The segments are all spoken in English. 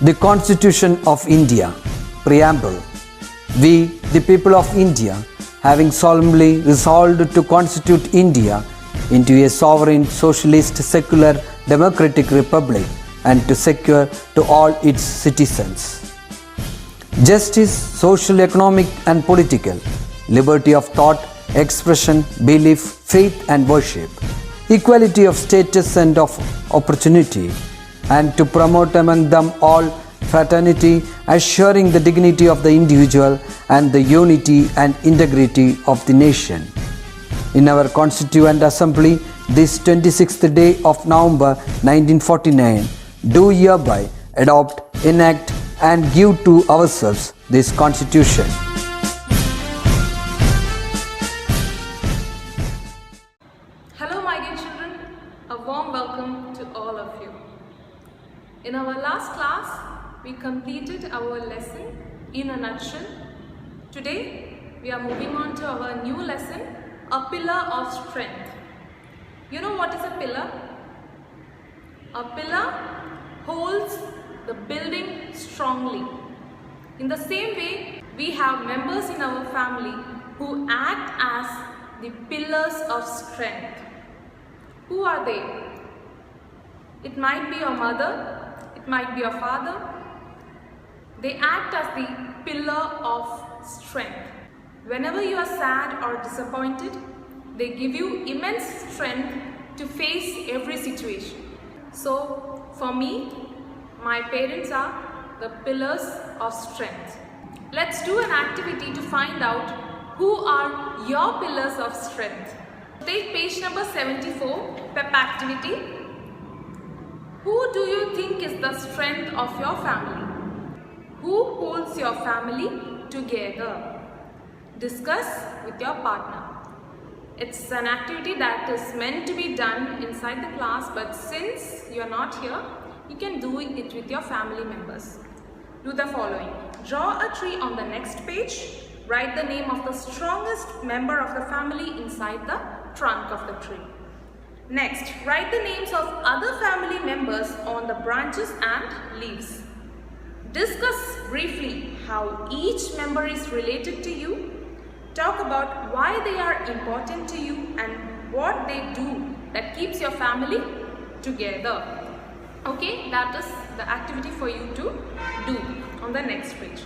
The Constitution of India, Preamble. We, the people of India, having solemnly resolved to constitute India into a sovereign, socialist, secular, democratic republic and to secure to all its citizens justice, social, economic and political, liberty of thought, expression, belief, faith and worship, equality of status and of opportunity, and to promote among them all fraternity, assuring the dignity of the individual and the unity and integrity of the nation. In our Constituent Assembly, this 26th day of November 1949, do hereby adopt, enact and give to ourselves this Constitution. Hello my dear children, a warm welcome to all of you. In our last class, we completed our lesson in a nutshell. Today, we are moving on to our new lesson, a pillar of strength. You know what is a pillar? A pillar holds the building strongly. In the same way, we have members in our family who act as the pillars of strength. Who are they? It might be your mother, it might be your father. They act as the pillar of strength. Whenever you are sad or disappointed, they give you immense strength to face every situation. So, for me, my parents are the pillars of strength. Let's do an activity to find out who are your pillars of strength. Take page number 74, PEP activity. Who do you think is the strength of your family? Who holds your family together? Discuss with your partner. It's an activity that is meant to be done inside the class, but since you are not here, you can do it with your family members. Do the following. Draw a tree on the next page. Write the name of the strongest member of the family inside the trunk of the tree. Next, write the names of other family members on the branches and leaves. Discuss briefly how each member is related to you. Talk about why they are important to you and what they do that keeps your family together. Okay, that is the activity for you to do on the next page.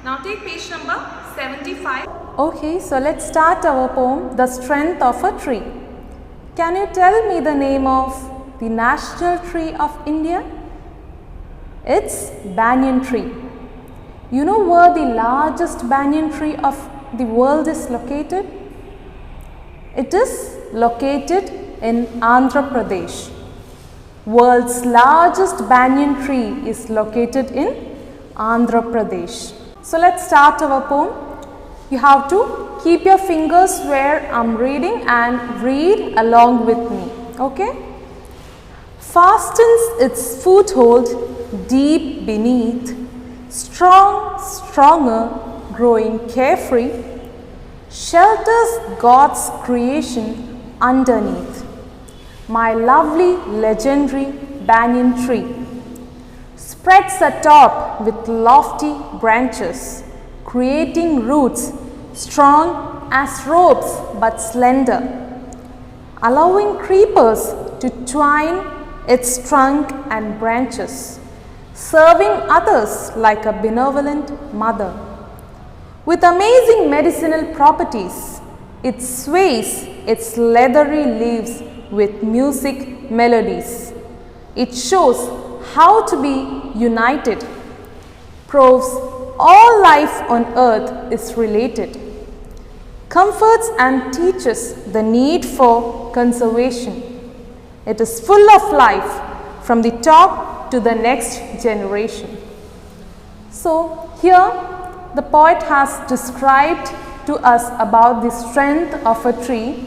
Now take page number 75. Okay, so let's start our poem, The Strength of a Tree. Can you tell me the name of the national tree of India? It's banyan tree. You know where the largest banyan tree of the world is located? It is located in Andhra Pradesh. World's largest banyan tree is located in Andhra Pradesh. So let's start our poem. You have to keep your fingers where I'm reading and read along with me. Okay? Fastens its foothold deep beneath, strong, stronger, growing carefree, shelters God's creation underneath. My lovely legendary banyan tree spreads atop with lofty branches, creating roots strong as ropes but slender, allowing creepers to twine its trunk and branches, serving others like a benevolent mother. With amazing medicinal properties, it sways its leathery leaves with music melodies. It shows how to be united, proves all life on earth is related, comforts and teaches the need for conservation. It is full of life from the top to the next generation. So here the poet has described to us about the strength of a tree.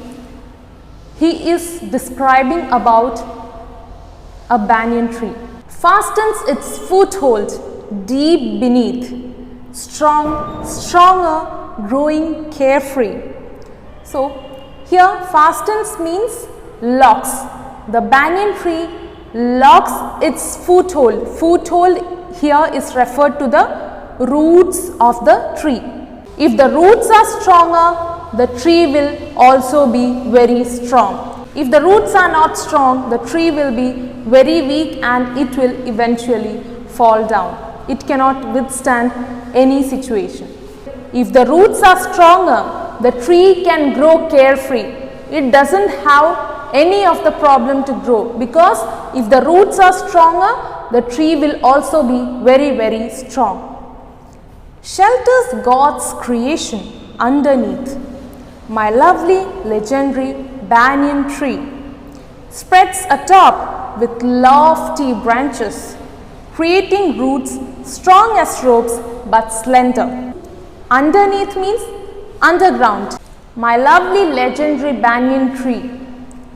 He is describing about a banyan tree. Fastens its foothold deep beneath, stronger, growing carefree. So here fastens means locks. The banyan tree locks its foothold. Foothold here is referred to the roots of the tree. If the roots are stronger, the tree will also be very strong. If the roots are not strong, the tree will be very weak and it will eventually fall down. It cannot withstand any situation. If the roots are stronger, the tree can grow carefree. It doesn't have any of the problem to grow, because if the roots are stronger, the tree will also be very, very strong. Shelters God's creation underneath. My lovely legendary banyan tree spreads atop with lofty branches, creating roots strong as ropes but slender. Underneath means underground. My lovely legendary banyan tree.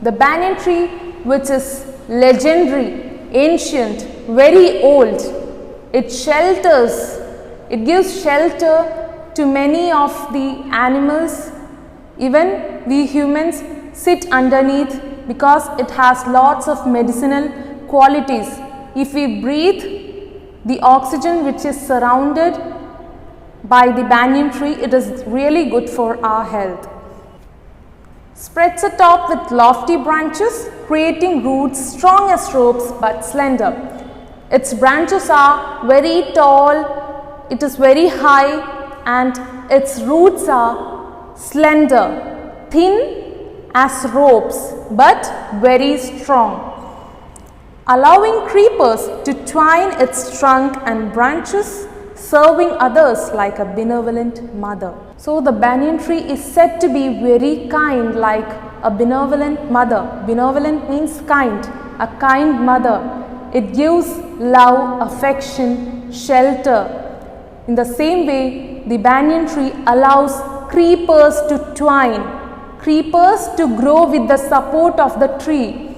The banyan tree, which is legendary, ancient, very old, it shelters. It gives shelter to many of the animals. Even we humans sit underneath because it has lots of medicinal qualities. If we breathe the oxygen which is surrounded by the banyan tree, it is really good for our health. Spreads atop with lofty branches, creating roots strong as ropes but slender. Its branches are very tall, it is very high, and its roots are slender, thin as ropes but very strong, allowing creepers to twine its trunk and branches, serving others like a benevolent mother. So the banyan tree is said to be very kind, like a benevolent mother. Benevolent means kind, a kind mother. It gives love, affection, shelter. In the same way, the banyan tree allows creepers to twine, creepers to grow with the support of the tree.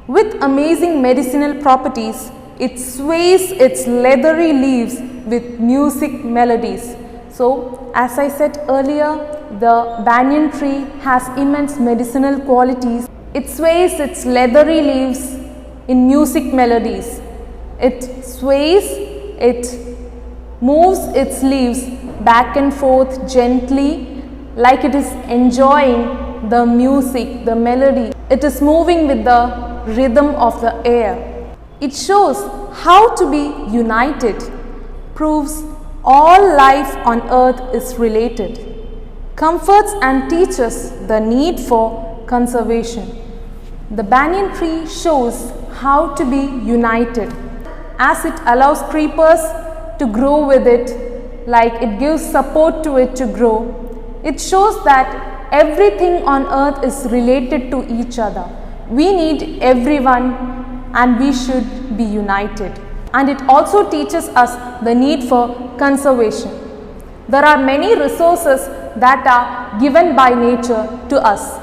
With amazing medicinal properties, it sways its leathery leaves with music melodies. So, as I said earlier, the banyan tree has immense medicinal qualities. It sways its leathery leaves in music melodies. It sways, it moves its leaves back and forth gently, like it is enjoying the music, the melody. It is moving with the rhythm of the air. It shows how to be united, proves all life on earth is related, comforts and teaches the need for conservation. The banyan tree shows how to be united, as it allows creepers to grow with it, like it gives support to it to grow. It shows that everything on earth is related to each other. We need everyone and we should be united. And it also teaches us the need for conservation. There are many resources that are given by nature to us,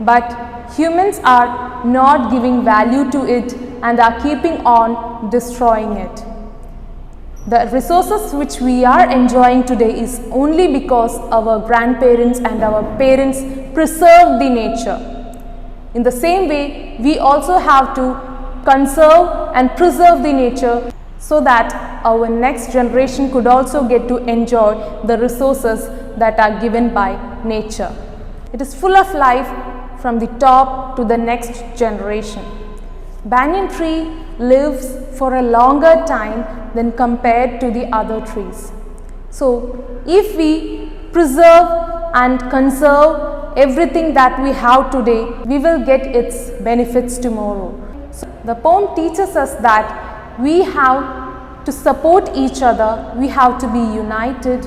but humans are not giving value to it and are keeping on destroying it. The resources which we are enjoying today is only because our grandparents and our parents preserved the nature. In the same way, we also have to conserve and preserve the nature so that our next generation could also get to enjoy the resources that are given by nature. It is full of life from the top to the next generation. Banyan tree lives for a longer time than compared to the other trees. So, if we preserve and conserve everything that we have today, we will get its benefits tomorrow. So, the poem teaches us that we have to support each other, we have to be united,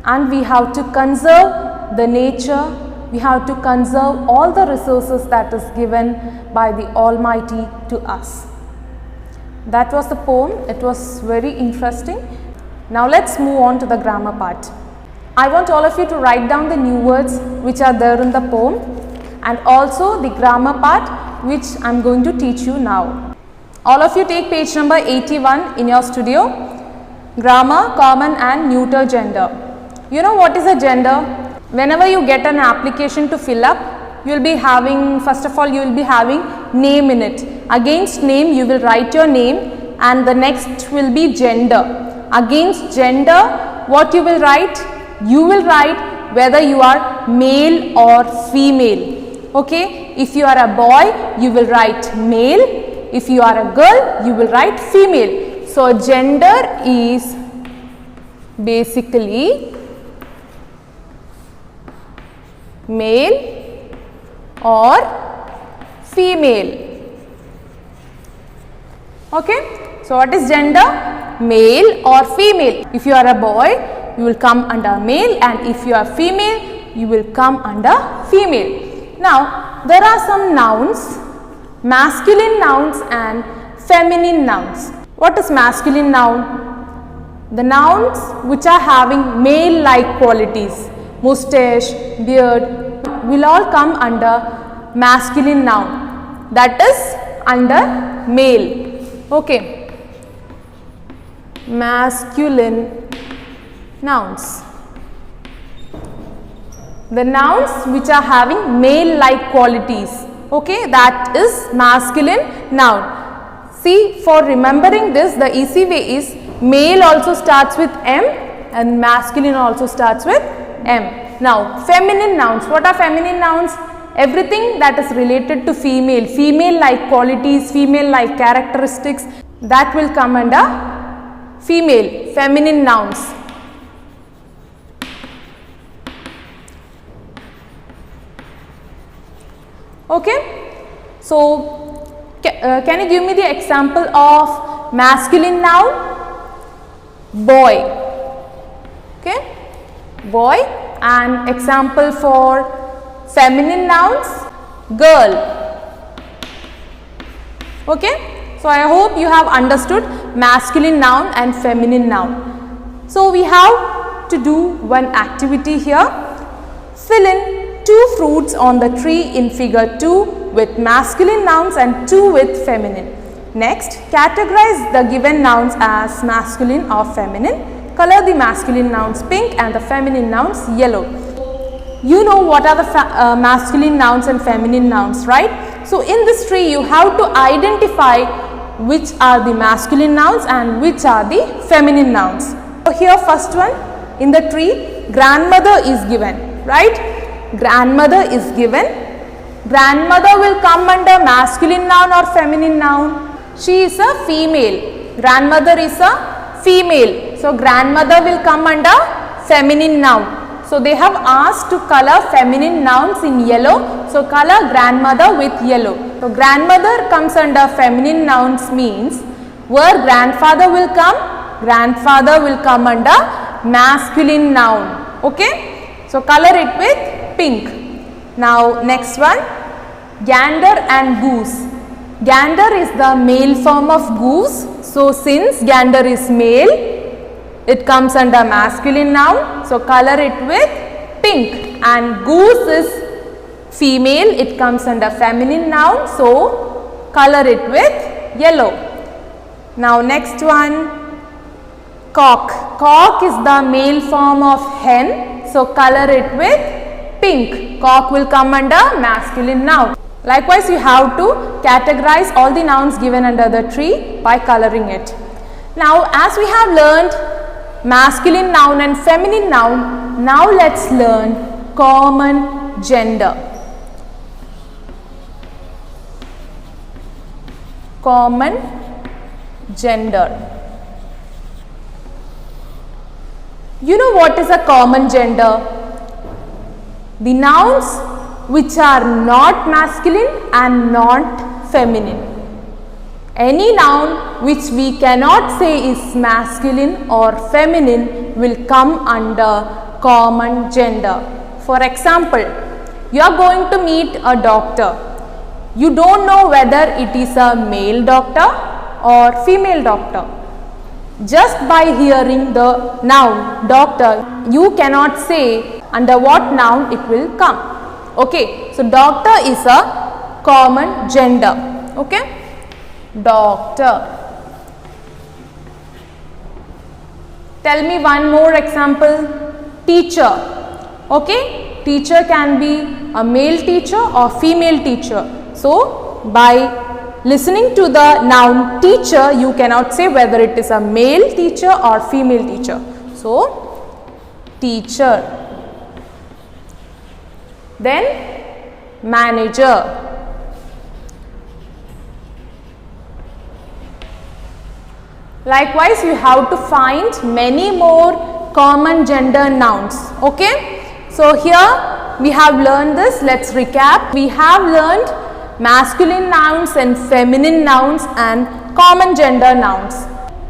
and we have to conserve the nature. We have to conserve all the resources that is given by the Almighty to us. That was the poem. It was very interesting. Now let's move on to the grammar part. I want all of you to write down the new words which are there in the poem, and also the grammar part which I am going to teach you now. All of you take page number 81 in your studio. Grammar, common and neuter gender. You know what is a gender? Whenever you get an application to fill up, you will be having, first of all, you will be having name in it. Against name, you will write your name, and the next will be gender. Against gender, what you will write? You will write whether you are male or female. Okay, if you are a boy, you will write male. If you are a girl, you will write female. So gender is basically male or female. Okay, so what is gender? Male or female. If you are a boy, you will come under male, and if you are female, you will come under female. Now, there are some nouns, masculine nouns and feminine nouns. What is masculine noun? The nouns which are having male-like qualities, mustache, beard, will all come under masculine noun. That is under male. Okay, masculine nouns. The nouns which are having male-like qualities, okay, that is masculine noun. See, for remembering this, the easy way is male also starts with M and masculine also starts with M. Now, feminine nouns. What are feminine nouns? Everything that is related to female, female-like qualities, female-like characteristics, that will come under female, feminine nouns. Okay, so can you give me the example of masculine noun? Boy. Okay, boy. And example for feminine nouns, girl. Okay, so I hope you have understood masculine noun and feminine noun. So we have to do one activity here. Fill in 2 fruits on the tree in figure 2 with masculine nouns and 2 with feminine. Next, categorize the given nouns as masculine or feminine. Color the masculine nouns pink and the feminine nouns yellow. You know what are the masculine nouns and feminine nouns, right? So in this tree you have to identify which are the masculine nouns and which are the feminine nouns. So here first one, in the tree grandmother is given, right? Grandmother is given. Grandmother will come under masculine noun or feminine noun? She is a female. Grandmother is a female. So grandmother will come under feminine noun. So they have asked to color feminine nouns in yellow. So color grandmother with yellow. So grandmother comes under feminine nouns means where grandfather will come? Grandfather will come under masculine noun. Okay. So color it with pink. Now next one, gander and goose. Gander is the male form of goose. So since gander is male, it comes under masculine noun, so color it with pink. And goose is female, it comes under feminine noun, so color it with yellow. Now next one, cock. Cock is the male form of hen, so color it with pink. Cock will come under masculine noun. Likewise, you have to categorize all the nouns given under the tree by coloring it. Now as we have learned masculine noun and feminine noun, now let's learn common gender. Common gender. You know what is a common gender? The nouns which are not masculine and not feminine. Any noun which we cannot say is masculine or feminine will come under common gender. For example, you are going to meet a doctor. You don't know whether it is a male doctor or female doctor. Just by hearing the noun doctor, you cannot say under what noun it will come. Okay, so doctor is a common gender. Okay. Doctor. Tell me one more example. Teacher. Okay, teacher can be a male teacher or female teacher. So by listening to the noun teacher, you cannot say whether it is a male teacher or female teacher. So, teacher. Then, manager. Likewise, you have to find many more common gender nouns. Okay. So, here we have learned this. Let's recap. We have learned masculine nouns and feminine nouns and common gender nouns.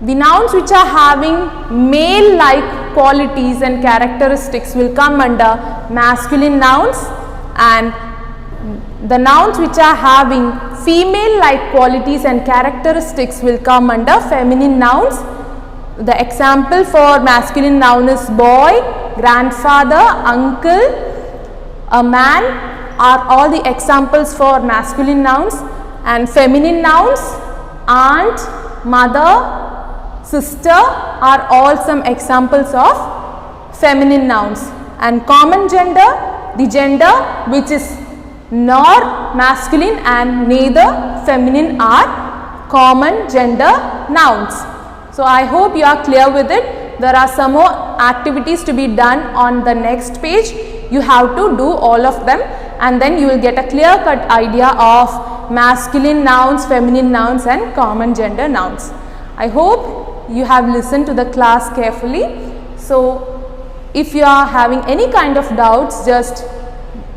The nouns which are having male-like qualities and characteristics will come under masculine nouns, and the nouns which are having female-like qualities and characteristics will come under feminine nouns. The example for masculine noun is boy, grandfather, uncle, a man are all the examples for masculine nouns, and feminine nouns aunt, mother, sister are all some examples of feminine nouns. And common gender, the gender which is nor masculine and neither feminine are common gender nouns. So, I hope you are clear with it. There are some more activities to be done on the next page. You have to do all of them, and then you will get a clear cut idea of masculine nouns, feminine nouns and common gender nouns. I hope you have listened to the class carefully. So, if you are having any kind of doubts, just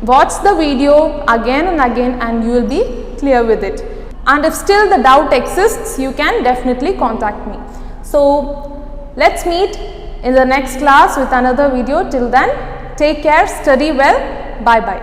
watch the video again and again and you will be clear with it. And if still the doubt exists, you can definitely contact me. So, let's meet in the next class with another video. Till then, take care, study well, bye bye.